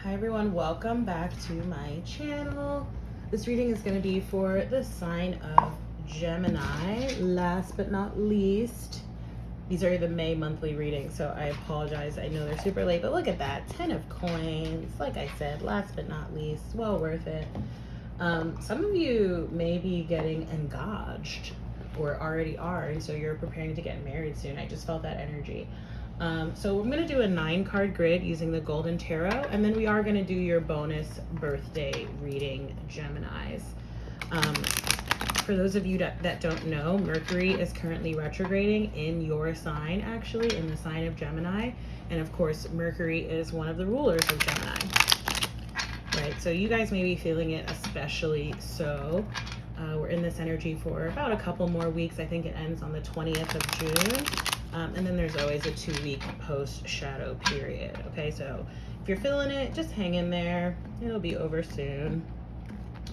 Hi everyone, welcome back to my channel. This reading is going to be for the sign of Gemini. Last but not least, these are the May monthly readings, so I apologize. I know they're super late, but look at that, 10 of coins. Like I said, last but not least, well worth it. Some of you may be getting engaged or already are, and so you're preparing to get married soon. I just felt that energy. So I'm going to do a 9-card grid using the Golden Tarot, and then we are going to do your bonus birthday reading, Geminis. For those of you that don't know, Mercury is currently retrograding in your sign, actually, in the sign of Gemini. And of course, Mercury is one of the rulers of Gemini. Right, so you guys may be feeling it especially so. We're in this energy for about a couple more weeks. I think it ends on the 20th of June. And then there's always a 2-week post-shadow period. Okay, so if you're feeling it, just hang in there. It'll be over soon.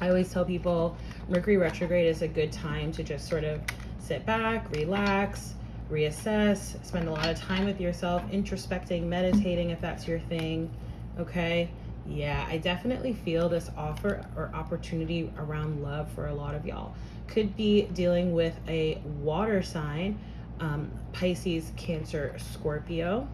I always tell people Mercury retrograde is a good time to just sort of sit back, relax, reassess, spend a lot of time with yourself, introspecting, meditating if that's your thing. Okay, yeah, I definitely feel this offer or opportunity around love for a lot of y'all. Could be dealing with a water sign, Pisces, Cancer, Scorpio,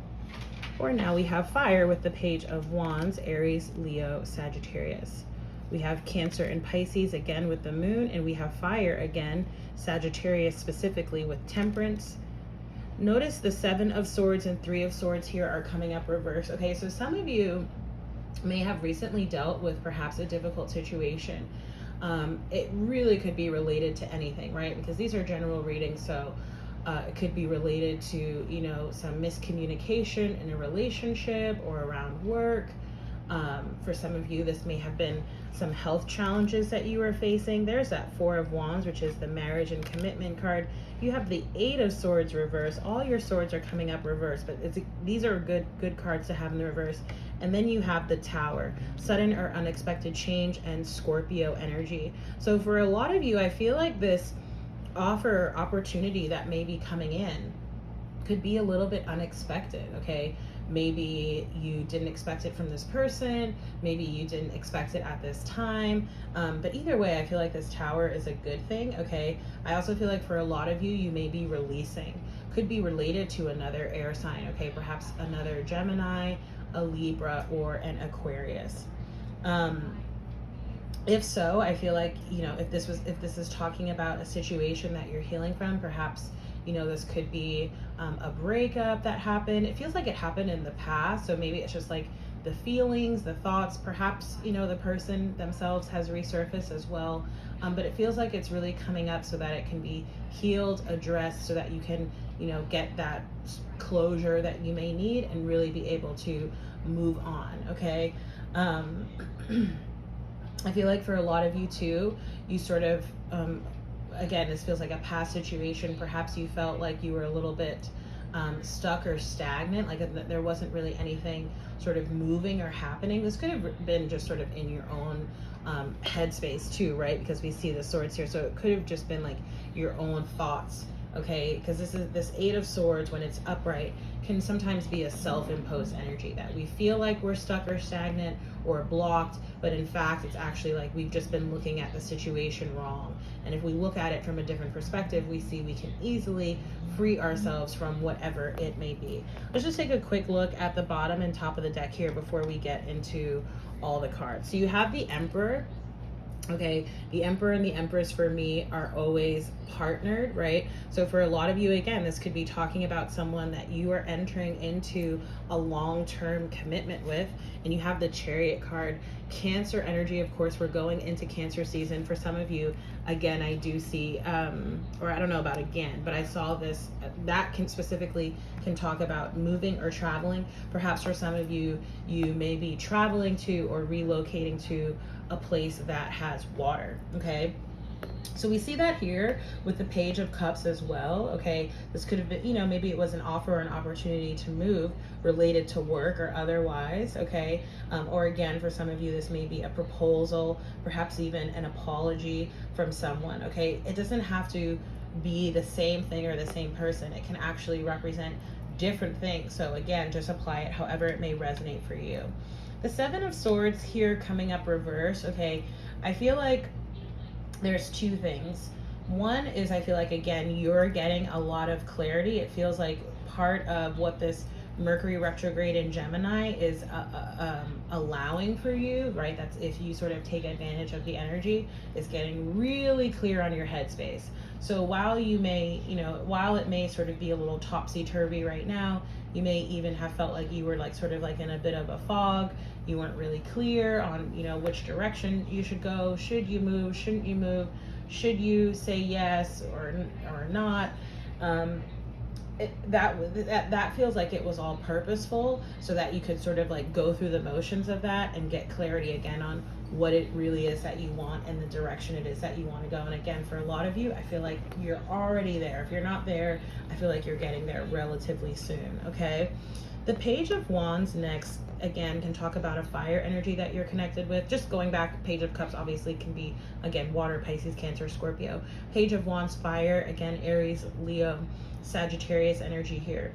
or now we have fire with the Page of Wands, Aries, Leo, Sagittarius. We have Cancer and Pisces again with the moon, and we have fire again, Sagittarius specifically with Temperance. Notice the 7 of Swords and 3 of Swords here are coming up reverse. Okay, so some of you may have recently dealt with perhaps a difficult situation. It really could be related to anything, right? Because these are general readings, so it could be related to, you know, some miscommunication in a relationship or around work. For some of you, this may have been some health challenges that you were facing. There's that 4 of Wands, which is the marriage and commitment card. You have the 8 of Swords reverse. All your swords are coming up reverse, but these are good cards to have in the reverse. And then you have the Tower, sudden or unexpected change, and Scorpio energy. So for a lot of you, I feel like this offer opportunity that may be coming in could be a little bit unexpected. Okay, maybe you didn't expect it from this person, maybe you didn't expect it at this time, but either way, I feel like this Tower is a good thing. Okay, I also feel like for a lot of you, you may be releasing, could be related to another air sign. Okay, perhaps another Gemini, a Libra, or an Aquarius. If so, I feel like, you know, if this is talking about a situation that you're healing from, perhaps, you know, this could be a breakup that happened. It feels like it happened in the past, so maybe it's just like the feelings, the thoughts, perhaps, you know, the person themselves has resurfaced as well. But it feels like it's really coming up so that it can be healed, addressed, so that you can, you know, get that closure that you may need and really be able to move on. Okay. I feel like for a lot of you too, you sort of, again, this feels like a past situation. Perhaps you felt like you were a little bit stuck or stagnant, like there wasn't really anything sort of moving or happening. This could have been just sort of in your own headspace too, right? Because we see the swords here. So it could have just been like your own thoughts. Okay, because this 8 of Swords, when it's upright, can sometimes be a self-imposed energy that we feel like we're stuck or stagnant or blocked, but in fact it's actually like we've just been looking at the situation wrong. And if we look at it from a different perspective, we see we can easily free ourselves from whatever it may be. Let's just take a quick look at the bottom and top of the deck here before we get into all the cards. So you have the Emperor. Okay, the Emperor and the Empress for me are always partnered, right? So for a lot of you, again, this could be talking about someone that you are entering into a long-term commitment with. And you have the Chariot card. Cancer energy, of course, we're going into Cancer season. For some of you, again, I do see, or I don't know about again, but I saw this, that can specifically can talk about moving or traveling. Perhaps for some of you, you may be traveling to or relocating to a place that has water. Okay, so we see that here with the Page of Cups as well. Okay, this could have been, you know, maybe it was an offer or an opportunity to move related to work or otherwise. Okay, or again, for some of you, this may be a proposal, perhaps even an apology from someone. Okay, it doesn't have to be the same thing or the same person. It can actually represent different things. So again, just apply it however it may resonate for you. The Seven of Swords here coming up reverse. Okay, I feel like there's two things. One is, I feel like, again, you're getting a lot of clarity. It feels like part of what this Mercury retrograde in Gemini is allowing for you, right? That's if you sort of take advantage of the energy, is getting really clear on your headspace. So while you may, while it may sort of be a little topsy-turvy right now, you may even have felt like you were like sort of like in a bit of a fog. You weren't really clear on, which direction you should go. Should you move? Shouldn't you move? Should you say yes or not? That feels like it was all purposeful, so that you could sort of like go through the motions of that and get clarity again on what it really is that you want and the direction it is that you want to go. And again, for a lot of you, I feel like you're already there. If you're not there, I feel like you're getting there relatively soon. Okay, the Page of Wands next, again, can talk about a fire energy that you're connected with. Just going back, Page of Cups obviously can be, again, water, Pisces, Cancer, Scorpio. Page of Wands, fire, again, Aries, Leo, Sagittarius energy here.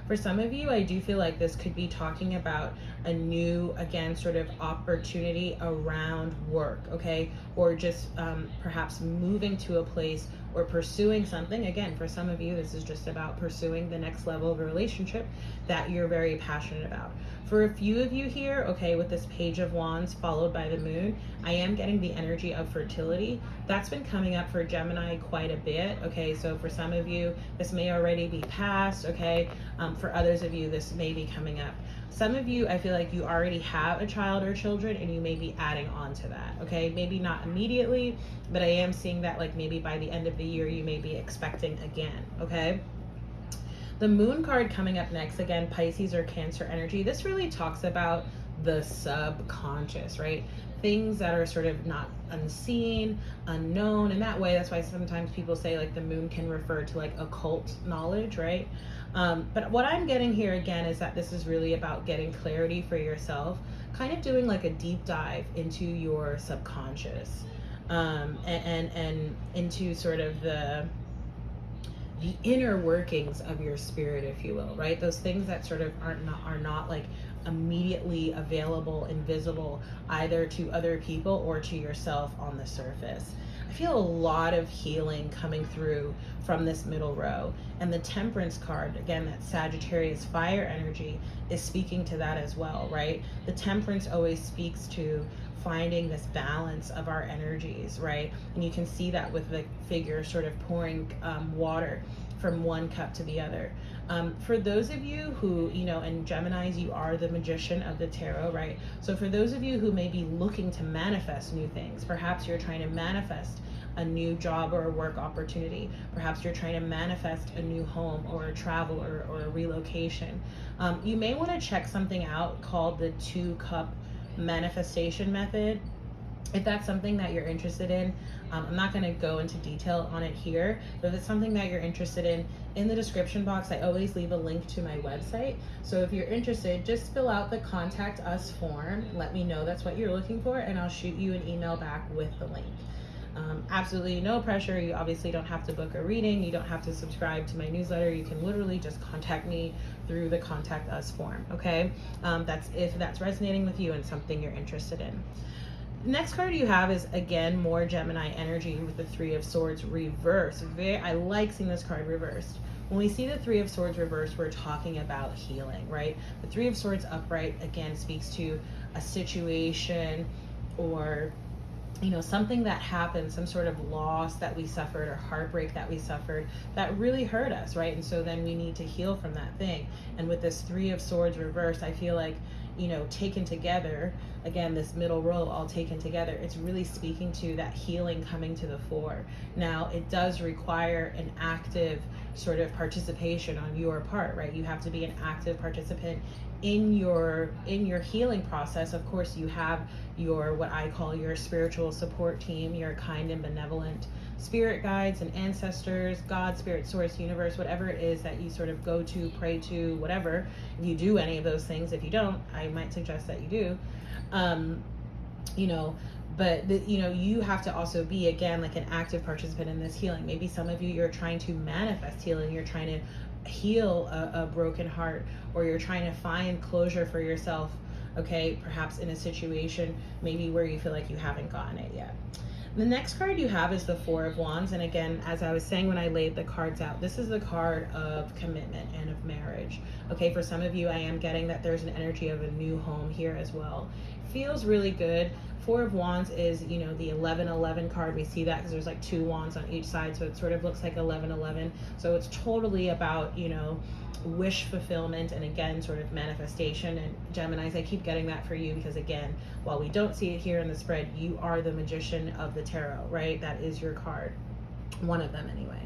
For some of you, I do feel like this could be talking about a new, again, sort of opportunity around work, okay? Or just perhaps moving to a place or pursuing something. Again, for some of you, this is just about pursuing the next level of a relationship that you're very passionate about. For a few of you here, okay, with this Page of Wands followed by the moon, I am getting the energy of fertility. That's been coming up for Gemini quite a bit, okay? So for some of you, this may already be past, okay? For others of you, this may be coming up. Some of you, I feel like you already have a child or children and you may be adding on to that, okay? Maybe not immediately, but I am seeing that like maybe by the end of the year, you may be expecting again, okay? The moon card coming up next, again, Pisces or Cancer energy. This really talks about the subconscious, right? Things that are sort of not unseen, unknown. In that way, that's why sometimes people say like the moon can refer to like occult knowledge, right? But what I'm getting here again is that this is really about getting clarity for yourself, kind of doing like a deep dive into your subconscious, and into sort of the inner workings of your spirit, if you will, right? Those things that sort of are not like immediately available and visible either to other people or to yourself on the surface. I feel a lot of healing coming through from this middle row. And the Temperance card, again, that Sagittarius fire energy, is speaking to that as well, right? The Temperance always speaks to finding this balance of our energies, right? And you can see that with the figure sort of pouring water from one cup to the other. For those of you who, and Geminis, you are the magician of the tarot, right? So for those of you who may be looking to manifest new things, perhaps you're trying to manifest a new job or a work opportunity. Perhaps you're trying to manifest a new home or a travel or a relocation. You may want to check something out called the 2-cup manifestation method. If that's something that you're interested in, I'm not going to go into detail on it here, but if it's something that you're interested in the description box, I always leave a link to my website. So if you're interested, just fill out the contact us form, let me know that's what you're looking for, and I'll shoot you an email back with the link. Absolutely no pressure. You obviously don't have to book a reading. You don't have to subscribe to my newsletter. You can literally just contact me through the contact us form, okay? That's if that's resonating with you and something you're interested in. Next card you have is, again, more Gemini energy with the 3 of Swords reversed. I like seeing this card reversed. When we see the 3 of Swords reversed, we're talking about healing, right? The 3 of Swords upright, again, speaks to a situation or something that happened, some sort of loss that we suffered or heartbreak that we suffered that really hurt us, right? And so then we need to heal from that thing. And with this 3 of Swords reversed, I feel like, taken together, again, this middle row all taken together, it's really speaking to that healing coming to the fore. Now, it does require an active sort of participation on your part, right? You have to be an active participant in your healing process. Of course, you have your, what I call your spiritual support team, your kind and benevolent spirit guides and ancestors, God, spirit, source, universe, whatever it is that you sort of go to, pray to, whatever. If you do any of those things, if you don't, I might suggest that you do. But you have to also be, again, like an active participant in this healing. Maybe some of you, you're trying to manifest healing. You're trying to heal a broken heart, or you're trying to find closure for yourself, okay, perhaps in a situation maybe where you feel like you haven't gotten it yet. The next card you have is the Four of Wands. And again, as I was saying when I laid the cards out, this is the card of commitment and of marriage. Okay, for some of you, I am getting that there's an energy of a new home here as well. Feels really good. Four of Wands is, you know, the 11-11 card. We see that because there's like two wands on each side, so it sort of looks like 11-11. So it's totally about, you know, wish fulfillment and again sort of manifestation. And Geminis, I keep getting that for you because again, while we don't see it here in the spread, you are the magician of the tarot, right? That is your card, one of them anyway.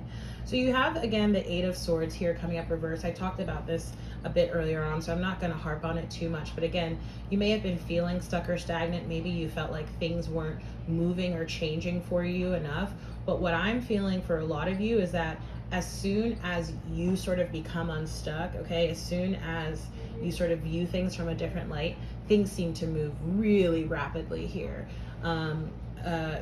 So you have again the Eight of Swords here coming up reverse. I talked about this a bit earlier on, so I'm not going to harp on it too much, but again, you may have been feeling stuck or stagnant. Maybe you felt like things weren't moving or changing for you enough. But what I'm feeling for a lot of you is that as soon as you sort of become unstuck, okay, as soon as you sort of view things from a different light, things seem to move really rapidly here.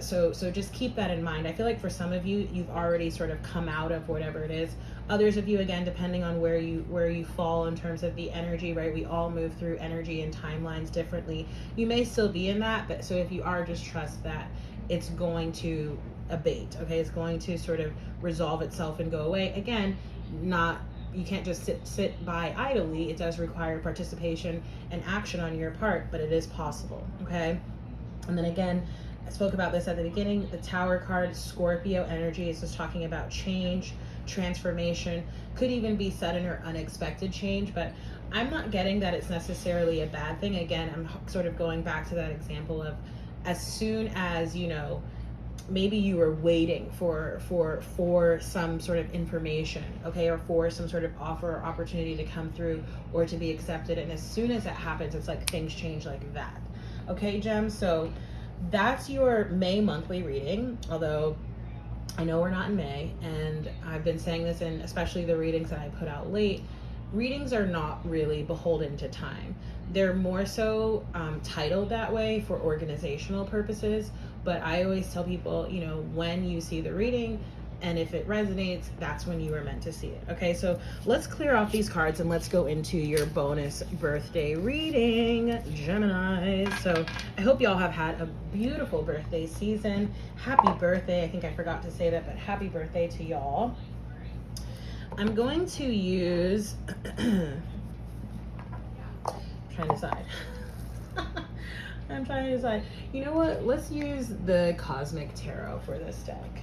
So just keep that in mind. I feel like for some of you, you've already sort of come out of whatever it is. Others of you, again, depending on where you fall in terms of the energy, right? We all move through energy and timelines differently. You may still be in that, but so if you are, just trust that it's going to abate, okay? It's going to sort of resolve itself and go away. Again, you can't just sit by idly. It does require participation and action on your part, but it is possible, okay? And then again, I spoke about this at the beginning, the Tower card, Scorpio energy is just talking about change, transformation, could even be sudden or unexpected change, but I'm not getting that it's necessarily a bad thing. Again, I'm sort of going back to that example of as soon as, you know, maybe you were waiting for some sort of information, okay, or for some sort of offer or opportunity to come through or to be accepted, and as soon as that happens, it's like things change like that. Okay, Gem, so that's your May monthly reading, although I know we're not in May, and I've been saying this in especially the readings that I put out late. Readings are not really beholden to time. They're more so titled that way for organizational purposes, but I always tell people, you know, when you see the reading and if it resonates, that's when you were meant to see it. Okay, so let's clear off these cards and let's go into your bonus birthday reading, Gemini. So I hope y'all have had a beautiful birthday season. Happy birthday. I think I forgot to say that, but happy birthday to y'all. I'm going to use, trying to decide. I'm trying to decide. You know what? Let's use the Cosmic Tarot for this deck.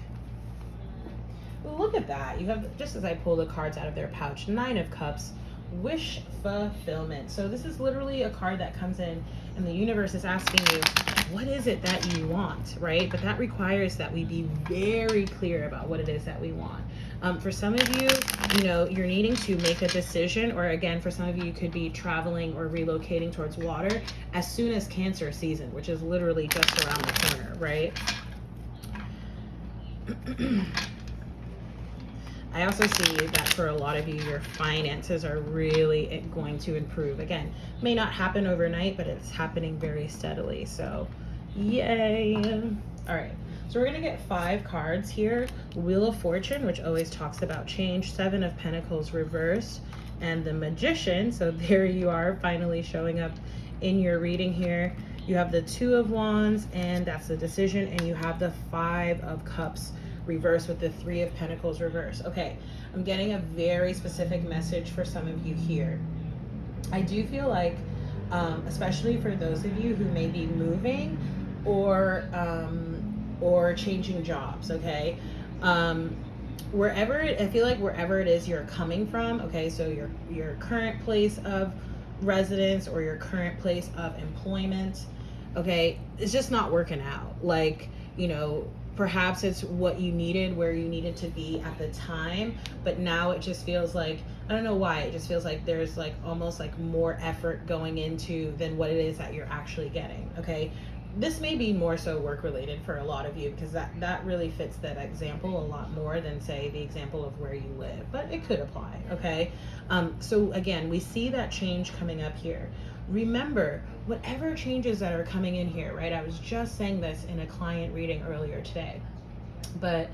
Well, look at that. You have, just as I pull the cards out of their pouch, Nine of Cups, wish fulfillment. So this is literally a card that comes in and the universe is asking you, what is it that you want, right? But that requires that we be very clear about what it is that we want. For some of you, you know, you're needing to make a decision, or again, for some of you, you could be traveling or relocating towards water as soon as Cancer season, which is literally just around the corner, right? I also see that for a lot of you, your finances are really going to improve. Again, may not happen overnight, but it's happening very steadily. So, yay. All right, so we're gonna get 5 cards here. Wheel of Fortune, which always talks about change, 7 of Pentacles reversed, and the Magician. So there you are, finally showing up in your reading here. You have the 2 of Wands, and that's the decision, and you have the 5 of Cups reverse with the 3 of Pentacles reverse. Okay, I'm getting a very specific message for some of you here. I do feel like, especially for those of you who may be moving or changing jobs, okay? I feel like wherever it is you're coming from, okay, so your current place of residence or your current place of employment, okay, it's just not working out. Like, you know, perhaps it's what you needed, where you needed to be at the time, but now it just feels like, I don't know why, it just feels like there's like almost like more effort going into than what it is that you're actually getting, okay? This may be more so work related for a lot of you, because that really fits that example a lot more than, say, the example of where you live, but it could apply, okay? So again, we see that change coming up here. Remember, whatever changes that are coming in here, right? I was just saying this in a client reading earlier today, but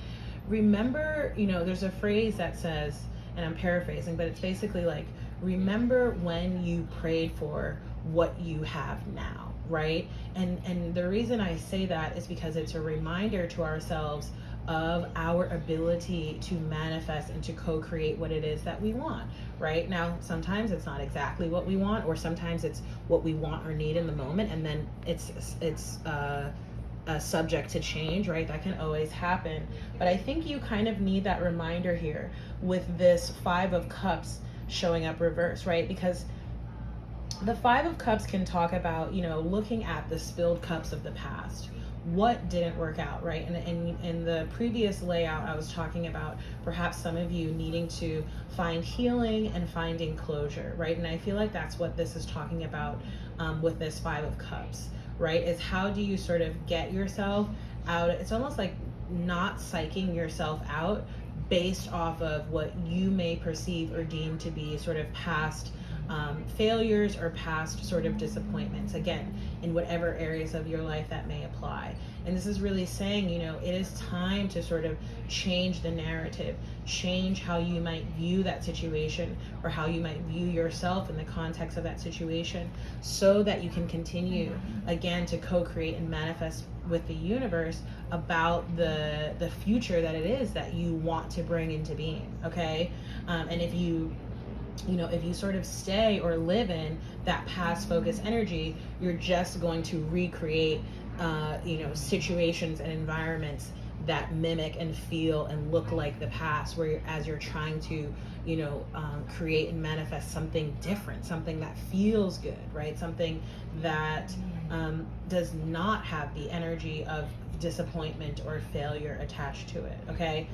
remember, you know, there's a phrase that says, and I'm paraphrasing, but it's basically like, remember when you prayed for what you have now, right? And the reason I say that is because it's a reminder to ourselves of our ability to manifest and to co-create what it is that we want. Right now, sometimes it's not exactly what we want, or sometimes it's what we want or need in the moment, and then it's subject to change, right? That can always happen. But I think you kind of need that reminder here with this Five of Cups showing up reverse, right? Because the Five of Cups can talk about, looking at the spilled cups of the past. What didn't work out, right? And in the previous layout, I was talking about perhaps some of you needing to find healing and finding closure, right? And I feel like that's what this is talking about with this Five of Cups, right? Is how do you sort of get yourself out? It's almost like not psyching yourself out based off of what you may perceive or deem to be sort of past failures or past sort of disappointments, again, in whatever areas of your life that may apply. And this is really saying, it is time to sort of change the narrative, change how you might view that situation, or how you might view yourself in the context of that situation, so that you can continue, again, to co-create and manifest with the universe about the future that it is that you want to bring into being, okay? And if you sort of stay or live in that past focus energy, you're just going to recreate, situations and environments that mimic and feel and look like the past, as you're trying to, create and manifest something different, something that feels good, right? Something that does not have the energy of disappointment or failure attached to it, okay?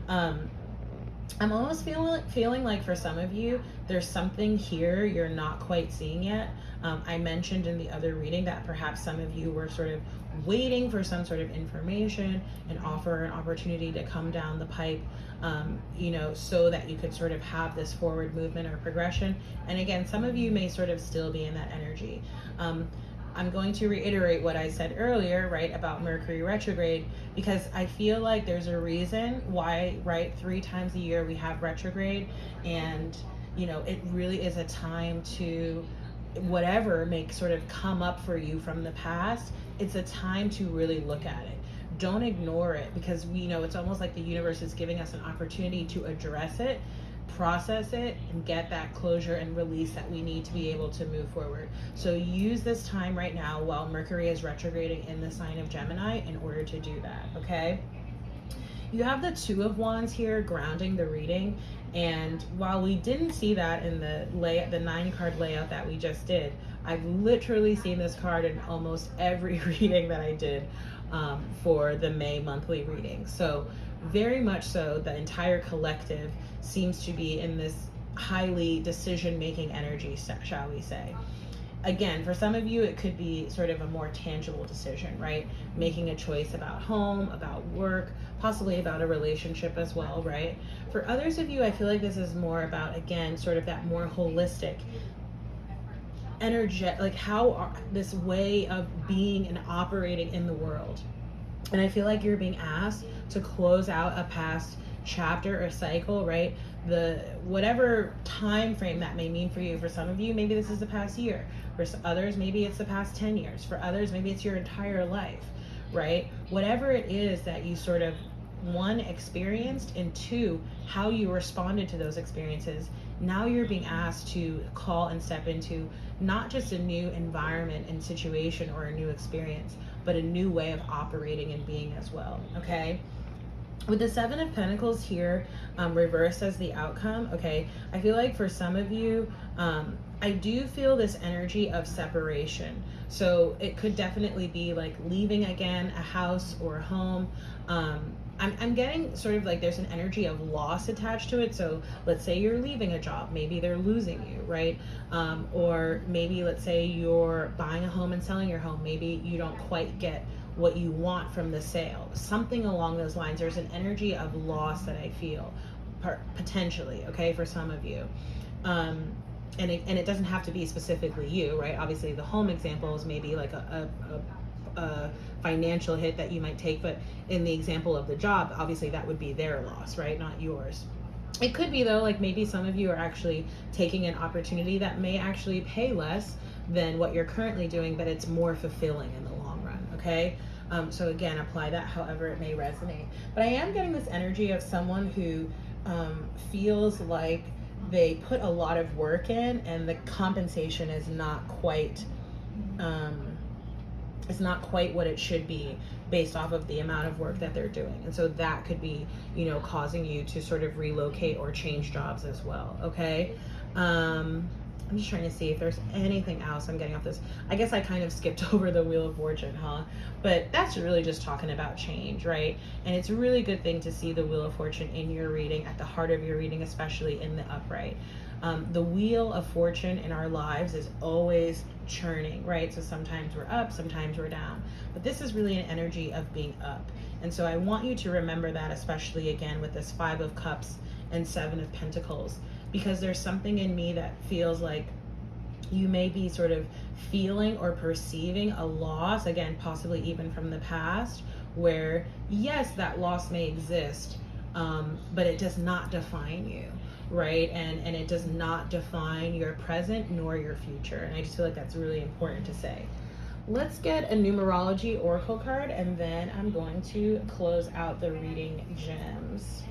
I'm almost feeling like for some of you, there's something here you're not quite seeing yet. I mentioned in the other reading that perhaps some of you were sort of waiting for some sort of information, an offer, an opportunity to come down the pipe, so that you could sort of have this forward movement or progression. And again, some of you may sort of still be in that energy. I'm going to reiterate what I said earlier, right, about Mercury retrograde, because I feel like there's a reason why, right, 3 times a year we have retrograde, and, it really is a time to, whatever may sort of come up for you from the past, it's a time to really look at it. Don't ignore it, because it's almost like the universe is giving us an opportunity to address it, process it, and get that closure and release that we need to be able to move forward. So use this time right now while Mercury is retrograding in the sign of Gemini in order to do that, okay? You have the Two of Wands here grounding the reading, and while we didn't see that in the 9-card layout that we just did, I've literally seen this card in almost every reading that I did for the May monthly reading. So very much so, the entire collective seems to be in this highly decision-making energy, shall we say. Again, for some of you, it could be sort of a more tangible decision, right? Making a choice about home, about work, possibly about a relationship as well, right? For others of you, I feel like this is more about, again, sort of that more holistic energy, like this way of being and operating in the world. And I feel like you're being asked to close out a past chapter or cycle, right? Whatever time frame that may mean for you. For some of you, maybe this is the past year. For others, maybe it's the past 10 years. For others, maybe it's your entire life, right? Whatever it is that you sort of, 1, experienced, and 2, how you responded to those experiences. Now you're being asked to call and step into not just a new environment and situation or a new experience, but a new way of operating and being as well, okay? With the 7 of Pentacles here, reversed as the outcome, okay, I feel like for some of you, I do feel this energy of separation. So it could definitely be like leaving again a house or a home. I'm getting sort of like there's an energy of loss attached to it. So let's say you're leaving a job, maybe they're losing you, right? Or maybe let's say you're buying a home and selling your home. Maybe you don't quite get what you want from the sale. Something along those lines. There's an energy of loss that I feel, potentially, okay, for some of you. And it doesn't have to be specifically you, right? Obviously the home example is maybe like a financial hit that you might take, but in the example of the job, obviously that would be their loss, right? Not yours. It could be though, like maybe some of you are actually taking an opportunity that may actually pay less than what you're currently doing, but it's more fulfilling in the long run, okay? So again, apply that however it may resonate. But I am getting this energy of someone who feels like they put a lot of work in and the compensation is not quite what it should be based off of the amount of work that they're doing. And so that could be, you know, causing you to sort of relocate or change jobs as well, okay? I'm just trying to see if there's anything else I'm getting off this. I guess I kind of skipped over the Wheel of Fortune, huh? But that's really just talking about change, right? And it's a really good thing to see the Wheel of Fortune in your reading, at the heart of your reading, especially in the upright. The Wheel of Fortune in our lives is always churning, right? So sometimes we're up, sometimes we're down. But this is really an energy of being up. And so I want you to remember that, especially again with this 5 of Cups and 7 of Pentacles, because there's something in me that feels like you may be sort of feeling or perceiving a loss, again, possibly even from the past, where yes, that loss may exist, but it does not define you, right? And it does not define your present nor your future. And I just feel like that's really important to say. Let's get a numerology oracle card, and then I'm going to close out the reading gems.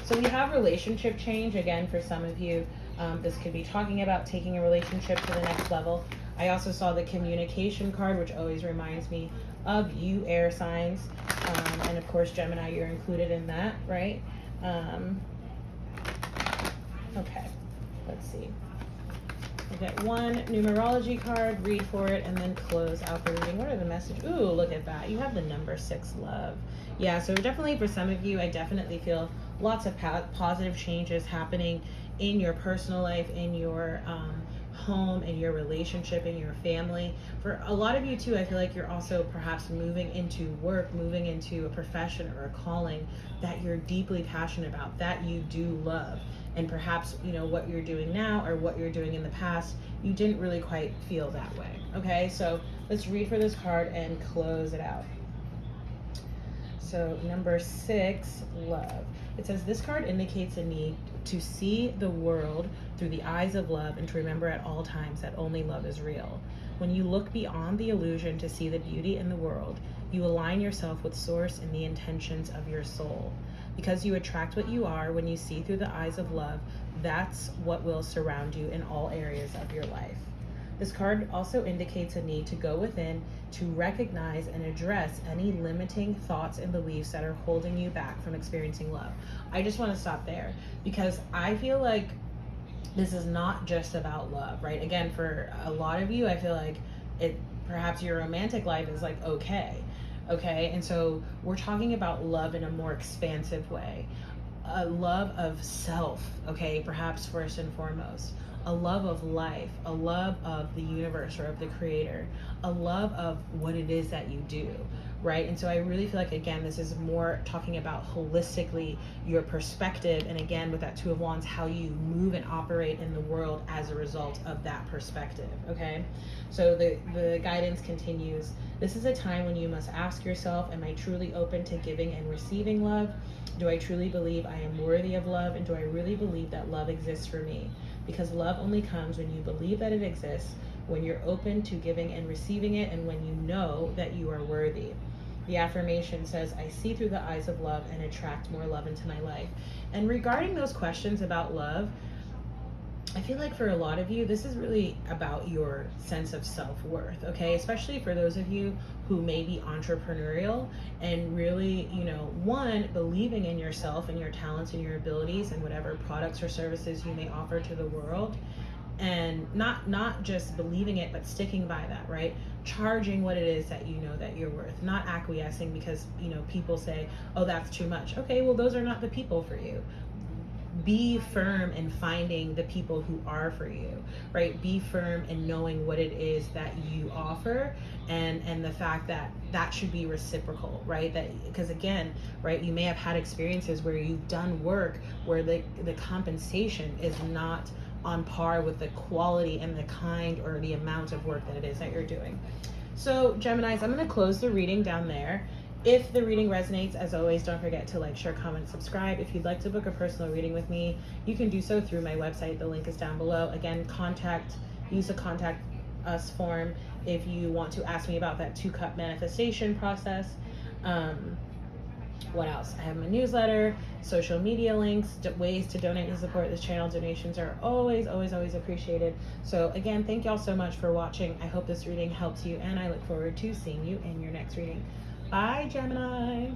So we have relationship change. Again, for some of you, this could be talking about taking a relationship to the next level. I also saw the communication card, which always reminds me of you, air signs. And of course, Gemini, you're included in that, right? Okay, let's see. We'll get one numerology card, read for it, and then close out the reading. What are the messages? Ooh, look at that. You have the number 6, love. Yeah, so definitely for some of you, I definitely feel lots of positive changes happening in your personal life, in your home, in your relationship, in your family. For a lot of you too, I feel like you're also perhaps moving into work, moving into a profession or a calling that you're deeply passionate about, that you do love. And perhaps, you know, what you're doing now or what you're doing in the past, you didn't really quite feel that way. Okay, so let's read for this card and close it out. So number 6, love. It says this card indicates a need to see the world through the eyes of love and to remember at all times that only love is real. When you look beyond the illusion to see the beauty in the world, you align yourself with source and the intentions of your soul. Because you attract what you are when you see through the eyes of love, that's what will surround you in all areas of your life. This card also indicates a need to go within to recognize and address any limiting thoughts and beliefs that are holding you back from experiencing love. I just want to stop there because I feel like this is not just about love, right? Again, for a lot of you, I feel like perhaps your romantic life is like okay, and so we're talking about love in a more expansive way, a love of self, okay, perhaps first and foremost, a love of life, a love of the universe or of the creator, a love of what it is that you do, right? And so I really feel like, again, this is more talking about holistically your perspective, and again, with that 2 of Wands, how you move and operate in the world as a result of that perspective, okay? So the guidance continues. This is a time when you must ask yourself, am I truly open to giving and receiving love? Do I truly believe I am worthy of love? And do I really believe that love exists for me? Because love only comes when you believe that it exists, when you're open to giving and receiving it, and when you know that you are worthy. The affirmation says, I see through the eyes of love and attract more love into my life. And regarding those questions about love, I feel like for a lot of you, this is really about your sense of self-worth, okay? Especially for those of you who may be entrepreneurial and really, you know, one, believing in yourself and your talents and your abilities and whatever products or services you may offer to the world, and not just believing it, but sticking by that, right? Charging what it is that you know that you're worth, not acquiescing because, you know, people say, oh, that's too much. Okay, well, those are not the people for you. Be firm in finding the people who are for you, right? Be firm in knowing what it is that you offer, and the fact that that should be reciprocal, right? That, because again, right, you may have had experiences where you've done work where the compensation is not on par with the quality and the kind or the amount of work that it is that you're doing. So Geminis, I'm going to close the reading down there. If the reading resonates, as always, don't forget to like, share, comment, subscribe. If you'd like to book a personal reading with me, you can do so through my website. The link is down below. Again, use the contact us form if you want to ask me about that 2-cup manifestation process. What else? I have my newsletter, social media links, ways to donate to support this channel. Donations are always, always, always appreciated. So again, thank y'all so much for watching. I hope this reading helps you, and I look forward to seeing you in your next reading. Bye, Gemini.